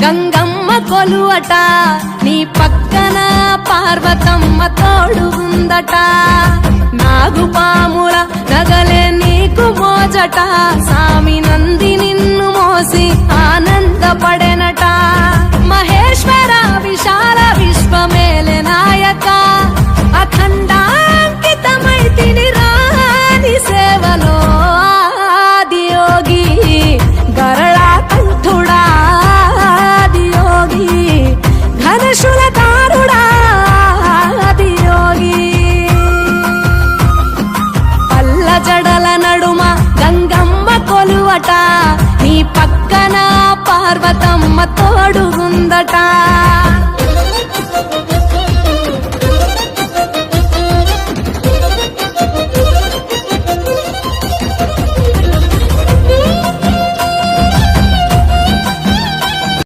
గంగమ్మ కొలువట నీ పక్కన పార్వతమ్మ తోడుగుందట నాగుపాముల నగలే నీకు మోజట సామి నంది నిన్ను మోసి ఆనందపడెనట మహేశ్వర విశాల విశ్వమేలే నాయక అఖండాంకితమైతిని రాని సేవలో ఆదియోగి గరళా కంఠుడా ఆదియోగి ఘనశూలధారుడా ఆదియోగి పల్ల జడల నడుమ గంగమ్మ కొలువట నీ పక్కన పార్వతమ్మ తోడుగుందట